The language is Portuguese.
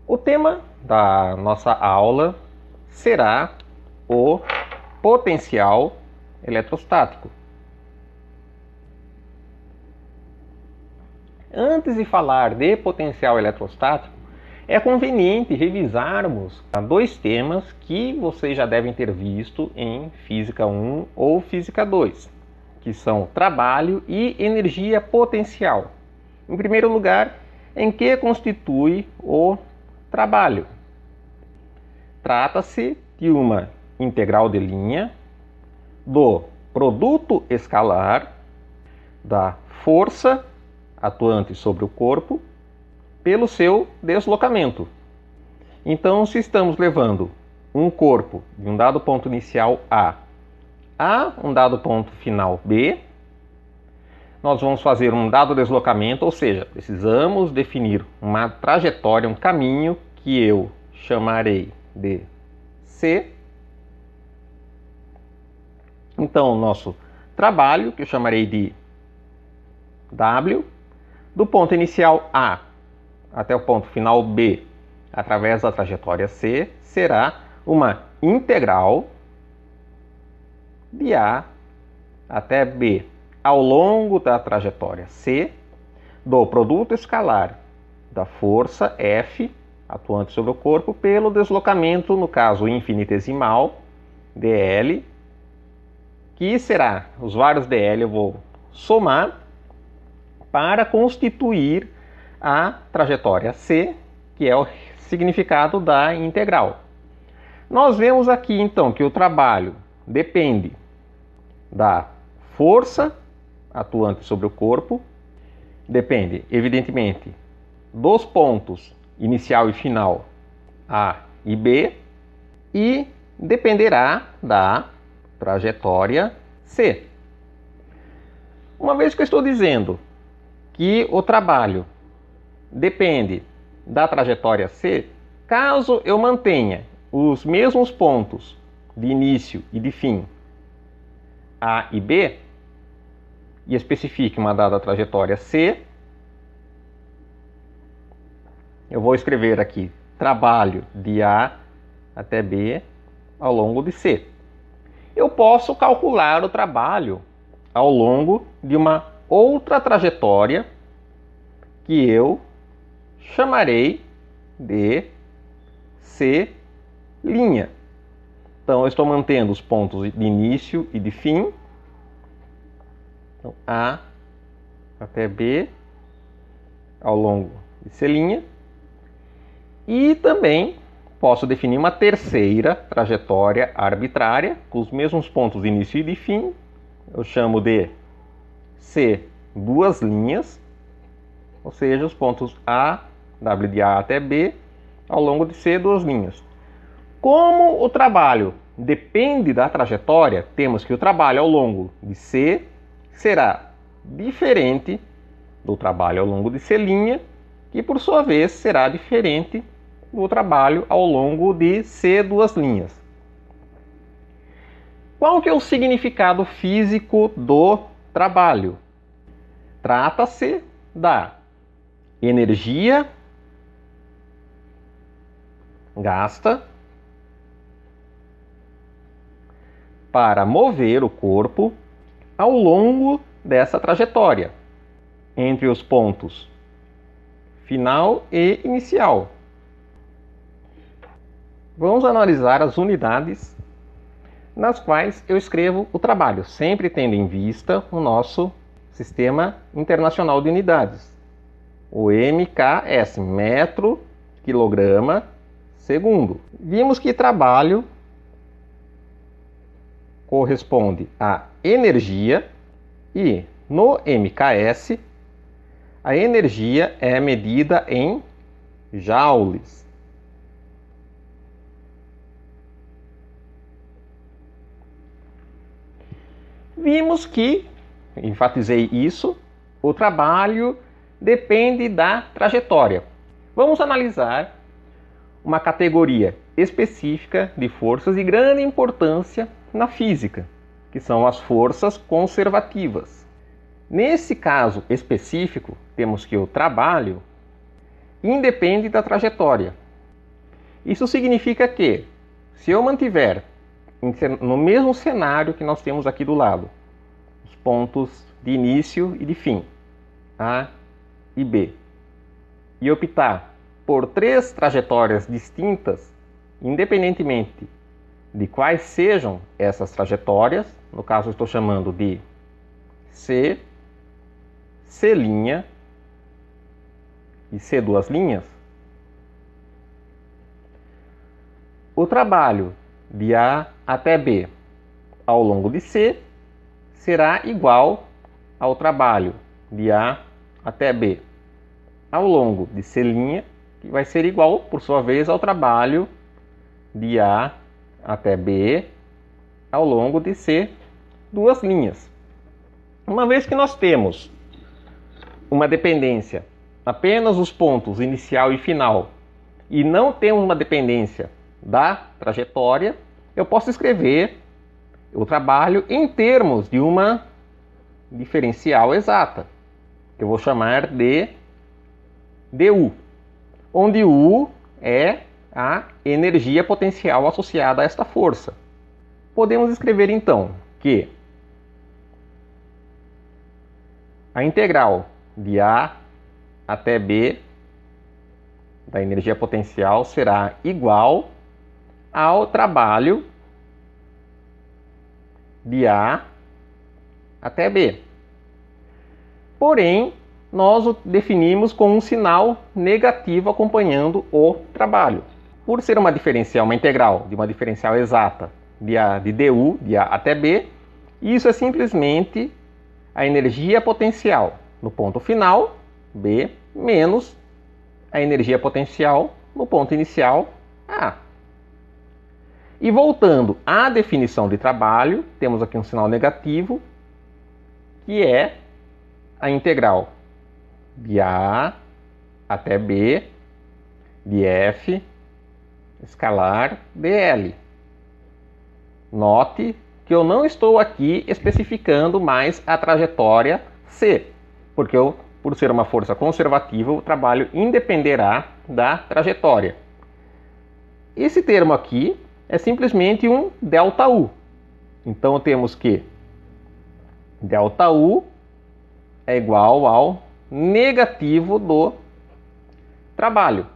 O tema da nossa aula será o potencial eletrostático. Antes de falar de potencial eletrostático, é conveniente revisarmos dois temas que vocês já devem ter visto em Física 1 ou Física 2, que são trabalho e energia potencial. Em primeiro lugar, em que constitui o trabalho? Trata-se de uma integral de linha do produto escalar da força atuante sobre o corpo pelo seu deslocamento. Então, se estamos levando um corpo de um dado ponto inicial A um dado ponto final B, nós vamos fazer um dado deslocamento, ou seja, precisamos definir uma trajetória, um caminho que eu chamarei de C. Então, o nosso trabalho, que eu chamarei de W, do ponto inicial A até o ponto final B, através da trajetória C, será uma integral de A até B, ao longo da trajetória C, do produto escalar da força F, atuante sobre o corpo, pelo deslocamento, no caso infinitesimal, dl, que será, os vários dl eu vou somar para constituir a trajetória C, que é o significado da integral. Nós vemos aqui então que o trabalho depende da força atuante sobre o corpo, depende evidentemente dos pontos inicial e final A e B e dependerá da trajetória C. Uma vez que eu estou dizendo que o trabalho depende da trajetória C, caso eu mantenha os mesmos pontos de início e de fim A e B e especifique uma dada trajetória C, eu vou escrever aqui trabalho de A até B ao longo de C. Eu posso calcular o trabalho ao longo de uma outra trajetória que eu chamarei de C'. Então, eu estou mantendo os pontos de início e de fim. Então, A até B ao longo de C'. E também posso definir uma terceira trajetória arbitrária com os mesmos pontos de início e de fim. Eu chamo de C', ou seja, os pontos A, W de A até B, ao longo de C, 2 linhas. Como o trabalho depende da trajetória, temos que o trabalho ao longo de C será diferente do trabalho ao longo de C', que por sua vez será diferente do trabalho ao longo de C, 2 linhas. Qual que é o significado físico do trabalho? Trata-se da energia gasta para mover o corpo ao longo dessa trajetória, entre os pontos final e inicial. Vamos analisar as unidades nas quais eu escrevo o trabalho, sempre tendo em vista o nosso Sistema Internacional de Unidades, o MKS, metro, quilograma, segundo. Vimos que trabalho corresponde à energia e no MKS a energia é medida em joules. Vimos que, enfatizei isso, o trabalho depende da trajetória. Vamos analisar uma categoria específica de forças de grande importância na física, que são as forças conservativas. Nesse caso específico, temos que o trabalho independe da trajetória. Isso significa que, se eu mantiver no mesmo cenário que nós temos aqui do lado, os pontos de início e de fim, A e B, e optar por 3 trajetórias distintas, independentemente de quais sejam essas trajetórias, no caso eu estou chamando de C, C' e C duas linhas, o trabalho de A até B ao longo de C será igual ao trabalho de A até B ao longo de C', que vai ser igual, por sua vez, ao trabalho de A até B ao longo de C duas linhas. Uma vez que nós temos uma dependência apenas dos pontos inicial e final e não temos uma dependência da trajetória, eu posso escrever o trabalho em termos de uma diferencial exata, que eu vou chamar de dU, onde U é a energia potencial associada a esta força. Podemos escrever então que a integral de A até B da energia potencial será igual ao trabalho de A até B. Porém, nós o definimos com um sinal negativo acompanhando o trabalho. Por ser uma diferencial, uma integral de uma diferencial exata de dU, de A até B, isso é simplesmente a energia potencial no ponto final, B, menos a energia potencial no ponto inicial, A. E voltando à definição de trabalho, temos aqui um sinal negativo, que é a integral de A até B de F escalar dL. Note que eu não estou aqui especificando mais a trajetória C, porque por ser uma força conservativa, o trabalho independerá da trajetória. Esse termo aqui é simplesmente um ΔU. Então temos que ΔU é igual ao negativo do trabalho.